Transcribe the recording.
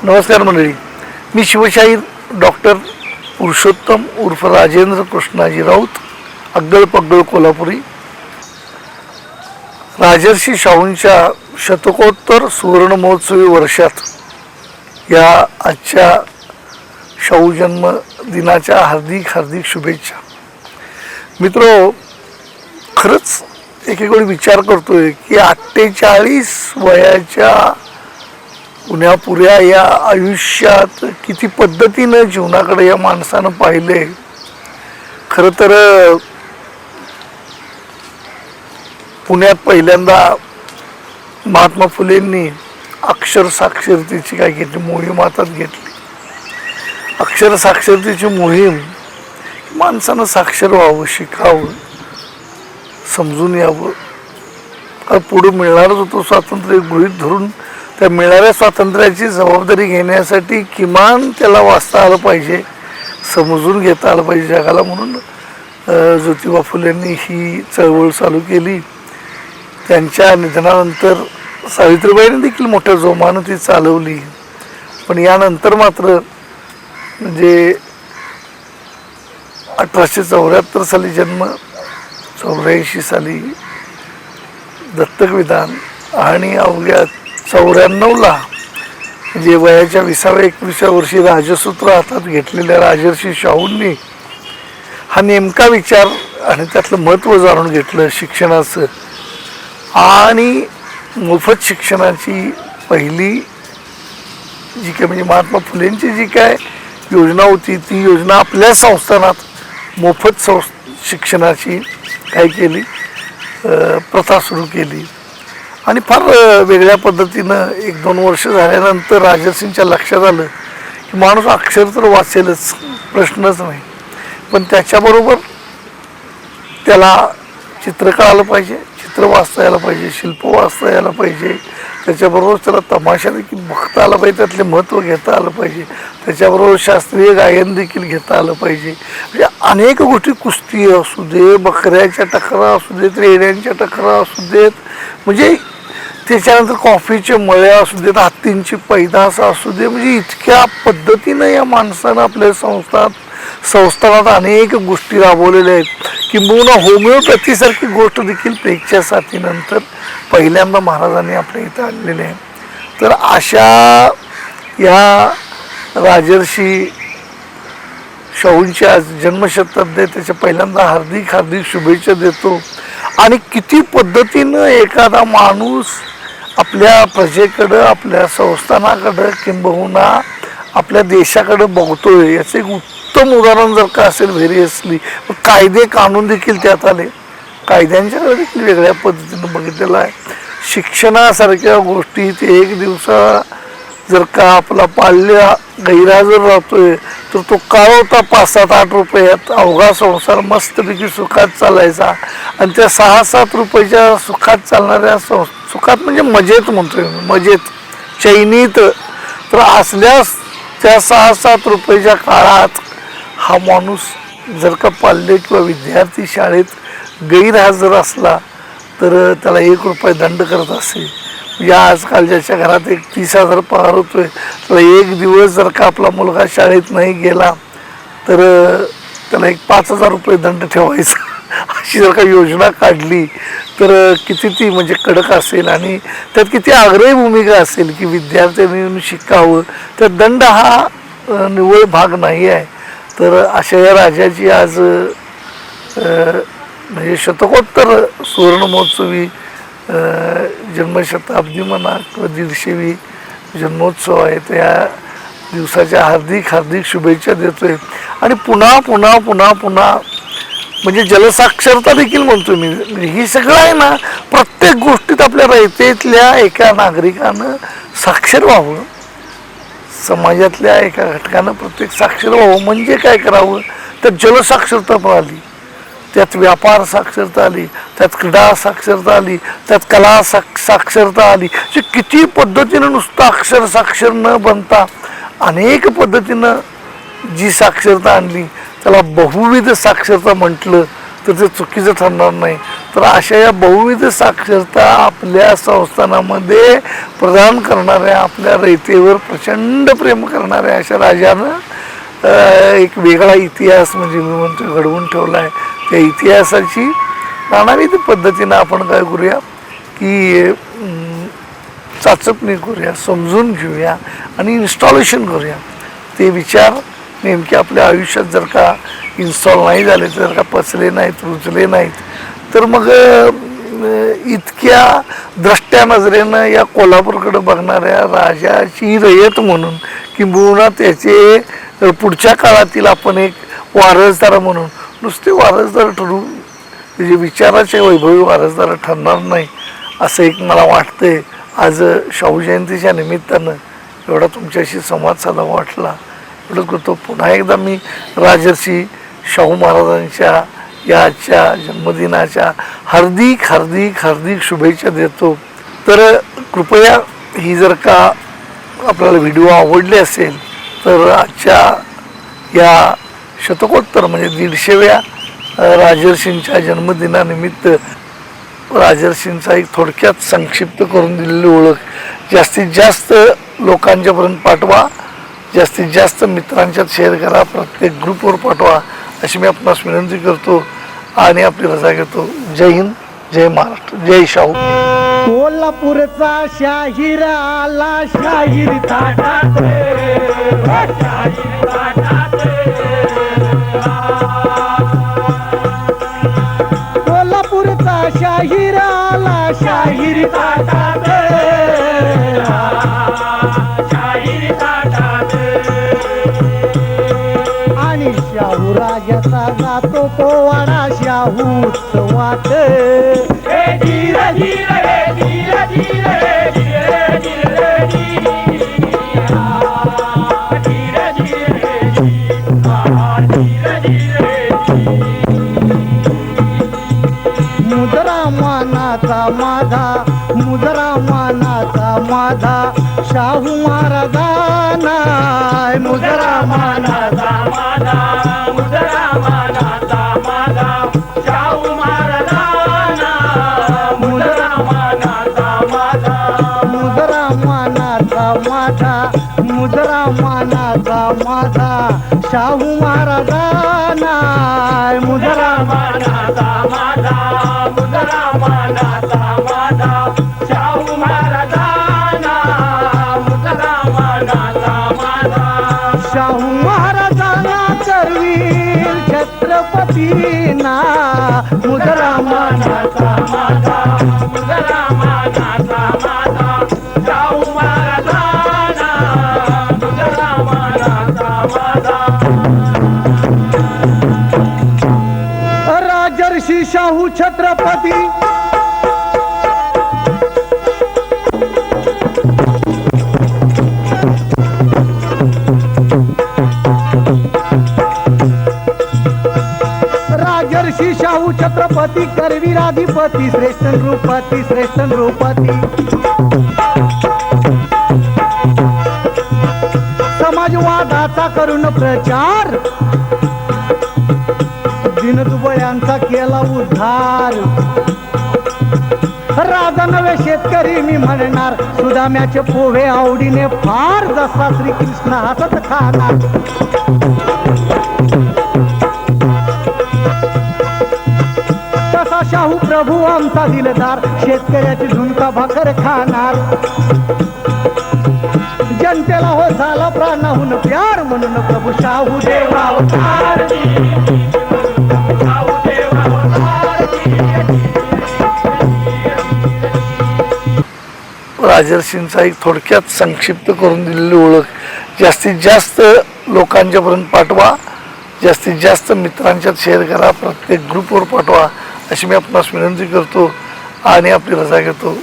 नमस्कार मंडळी, मी शिवशाहीर डॉक्टर पुरुषोत्तम उर्फ राजेंद्र कृष्णाजी राऊत, अग्गळ पग्गळ कोल्हापुरी. राजर्षी शाहूंच्या शतकोत्तर सुवर्ण महोत्सवी वर्षात या आजच्या शाहू जन्म दिनाच्या हार्दिक हार्दिक शुभेच्छा. मित्रो, खरंच एक वेळी विचार करतोय की 48 वयाच्या पुण्यापुऱ्या या आयुष्यात किती पद्धतीनं जीवनाकडे या माणसानं पाहिले. खरं तर पुण्यात पहिल्यांदा महात्मा फुलेंनी अक्षर साक्षरतेची काय घेतली मोहीम हातात घेतली. अक्षर साक्षरतेची मोहीम, माणसानं साक्षर व्हावं, शिकावं, समजून यावं. पुढं मिळणारच होतं स्वातंत्र्य गृहीत धरून त्या मिळणाऱ्या स्वातंत्र्याची जबाबदारी घेण्यासाठी किमान त्याला वाचता आलं पाहिजे, समजून घेता आलं पाहिजे जगाला. म्हणून ज्योतिबा फुलेंनी ही चळवळ चालू केली. त्यांच्या निधनानंतर सावित्रीबाईंनी देखील मोठ्या जोमानं ती चालवली. पण यानंतर मात्र म्हणजे 1874 साली जन्म, 84 साली दत्तक विधान आणि अवघ्या 94ला म्हणजे वयाच्या 20व्या-21व्या वर्षी राजसूत्र हातात घेतलेल्या राजर्षी शाहूंनी हा नेमका विचार आणि त्यातलं महत्त्व जाणून घेतलं शिक्षणाचं. आणि मोफत शिक्षणाची पहिली जी काय म्हणजे महात्मा फुलेंची जी काय योजना होती ती योजना आपल्या संस्थानात मोफत शिक्षणाची काय केली, प्रथा सुरू केली. आणि फार वेगळ्या पद्धतीनं 1-2 वर्ष झाल्यानंतर राजर्षींच्या लक्षात आलं की माणूस अक्षर तर वाचेलच, प्रश्नच नाही, पण त्याच्याबरोबर त्याला चित्र कळालं पाहिजे, चित्र वाचता यायला पाहिजे, शिल्प वाचता यायला पाहिजे, त्याच्याबरोबर त्याला तमाशा देखील बघता आला पाहिजे, त्यातले महत्त्व घेता आलं पाहिजे, त्याच्याबरोबर शास्त्रीय गायन देखील घेता आलं पाहिजे. म्हणजे अनेक गोष्टी, कुस्ती असू दे, बकऱ्याच्या टकरा असू देत, रेड्यांच्या टकरा असू देत, म्हणजे त्याच्यानंतर कॉफीचे मळे असू देत, हत्तींची पैदास असू दे, म्हणजे इतक्या पद्धतीनं या माणसानं आपल्या संस्थानात अनेक गोष्टी राबवलेल्या आहेत. किंबहुना होमिओपॅथीसारखी गोष्ट देखील प्लेगच्या साथीनंतर पहिल्यांदा महाराजांनी आपल्या इथं आणलेले आहे. तर अशा या राजर्षी शाहूंची आज जन्मशताब्दी आहे, त्याच्या पहिल्यांदा हार्दिक हार्दिक शुभेच्छा देतो. आणि किती पद्धतीनं एखादा माणूस आपल्या प्रजेकडं, आपल्या संस्थानाकडं, किंबहुना आपल्या देशाकडं बघतोय याचं एक उत्तम उदाहरण जर का असेल व्हेरियसली. कायदे कानून देखील त्यात आले, कायद्यांच्याकडे देखील वेगळ्या पद्धतीनं बघितलेलं आहे. शिक्षणासारख्या गोष्टी ते एक दिवसा जर का आपला पाळल्या गैरहजर राहतोय तर तो काळवता 5-7-8 रुपयात अवघा संसार मस्तपैकी सुखात चालायचा. आणि त्या 6-7 रुपयाच्या सुखात चालणाऱ्या सुखात म्हणजे मजेत म्हणतोय, मजेत, चैनीत, तर असल्यास त्या 6-7 रुपयाच्या काळात हा माणूस जर का पाल्य किंवा विद्यार्थी शाळेत गैरहजर असला तर त्याला 1 रुपया दंड करत असेल. या आजकाल ज्याच्या घरात 30,000 पगार होतोय त्याला एक दिवस जर का आपला मुलगा शाळेत नाही गेला तर त्याला 5,000 रुपये दंड ठेवायचा. अशी जर का योजना काढली तर किती ती म्हणजे कडक असेल आणि त्यात किती आग्रही भूमिका असेल की विद्यार्थ्यांनी शिकावं. तर दंड हा निव्वळ भाग नाही आहे. तर अशा या राजाची आज म्हणजे शतकोत्तर सुवर्ण महोत्सवी जन्मशताब्दी म्हणा किंवा 150वी जन्मोत्सव आहे, त्या दिवसाच्या हार्दिक हार्दिक शुभेच्छा देतोय. आणि पुन्हा पुन्हा पुन्हा पुन्हा म्हणजे जलसाक्षरता देखील म्हणतो मी. ही सगळं आहे ना, प्रत्येक गोष्टीत आपल्या रयतेतल्या एका नागरिकानं साक्षर व्हावं, समाजातल्या एका घटकानं प्रत्येक साक्षर व्हावं. म्हणजे काय करावं, तर जलसाक्षरता पण आली, त्यात व्यापार साक्षरता आली, त्यात क्रीडा साक्षरता आली, त्यात कला साक्षरता आली. जे किती पद्धतीनं नुसतं अक्षर साक्षर न बनता अनेक पद्धतीनं जी साक्षरता आणली त्याला बहुविध साक्षरता म्हटलं तर ते चुकीचं ठरणार नाही. तर अशा या बहुविध साक्षरता आपल्या संस्थानामध्ये प्रदान करणाऱ्या, आपल्या रयतेवर प्रचंड प्रेम करणाऱ्या अशा राजानं एक वेगळा इतिहास म्हणजे मी म्हणतो घडवून ठेवला आहे. त्या इतिहासाची नानाविध पद्धतीनं आपण काय करूया की चाचपणी करूया, समजून घेऊया आणि इन्स्टॉलेशन करूया. ते विचार नेमके आपल्या आयुष्यात जर का इन्स्टॉल नाही झाले, जर का पचले नाहीत, रुचले नाहीत, तर मग इतक्या द्रष्ट्या नजरेनं या कोल्हापूरकडे बघणाऱ्या राजाची रयत म्हणून किंबहुना त्याचे पुढच्या काळातील आपण एक वारसदार म्हणून नुसते वारसदार ठरू, त्याचे विचाराचे वैभवी वारसदार ठरणार नाही असं एक मला वाटतंय. आज शाहू जयंतीच्या निमित्तानं एवढा तुमच्याशी संवाद साधा वाटला एवढंच करतो. पुन्हा एकदा मी राजर्षी शाहू महाराजांच्या या आजच्या जन्मदिनाच्या हार्दिक हार्दिक हार्दिक शुभेच्छा देतो. तर कृपया ही जर का आपल्याला व्हिडिओ आवडले असेल तर आजच्या या शतकोत्तर म्हणजे 150व्या राजर्षींच्या जन्मदिनानिमित्त राजर्षींचा एक थोडक्यात संक्षिप्त करून दिलेली ओळख जास्तीत जास्त लोकांच्यापर्यंत पाठवा, जास्तीत जास्त मित्रांच्यात शेअर करा, प्रत्येक ग्रुपवर पाठवा अशी मी आपणास विनंती करतो आणि आपली रजा घेतो. जय हिंद, जय महाराष्ट्र, जय शाहू. कोल्हापूरचा शाहीर आला, शाहीर ताटात कोल्हापूरचा शाहीर आला, शाहीर ताटात आणि शाहू राजाचा गातो पोवाडा शाहू उत्सवात. मुजरा मानाचा माझा, मुजरा मानाचा माझा शाहू महाराजांना. मुजरा मानाचा माझा, मुजरा मानाचा माझा शाहू महाराजांना. मुजरा मानाचा माझा, मुजरा मानाचा माझा, मुजरा मानाचा माझा शाहू महाराजांना. मुजरा मानाचा माझा, मुजरा मानाचा माझा शाहू महाराजांना. मुजरा मानाचा माझा शाहू महाराजांना करवीर छत्रपतींना. मुजरा मानाचा माझा, मुजरा मानाचा माझा शाहू महाराजांना. मुजरा मानाचा माझा. राजर्षी शाहू छत्रपती राजर्षी शाहू छत्रपती करवीराधिपती श्रेष्ठ नृपती, श्रेष्ठ नृपती. समाजवादाचा करून प्रचार, दीनदुबळ्यांचा केला उद्धार. राजा नवे शेतकरी मी म्हणणार, सुदाम्याचे पोहे आवडीने फार, जसा श्रीकृष्ण हसत खाणार. तसा शाहू प्रभू आमचा दिलदार, शेतकऱ्याची झुणका भाकर खाणार. जनतेला हो झाला प्राणाहून प्यार, म्हणून प्रभू शाहू देवा अवतार. राजर्षींचा एक थोडक्यात संक्षिप्त करून दिलेली ओळख जास्तीत जास्त लोकांच्यापर्यंत पाठवा, जास्तीत जास्त मित्रांच्यात शेअर करा, प्रत्येक ग्रुपवर पाठवा अशी मी आपणास विनंती करतो आणि आपली रजा घेतो.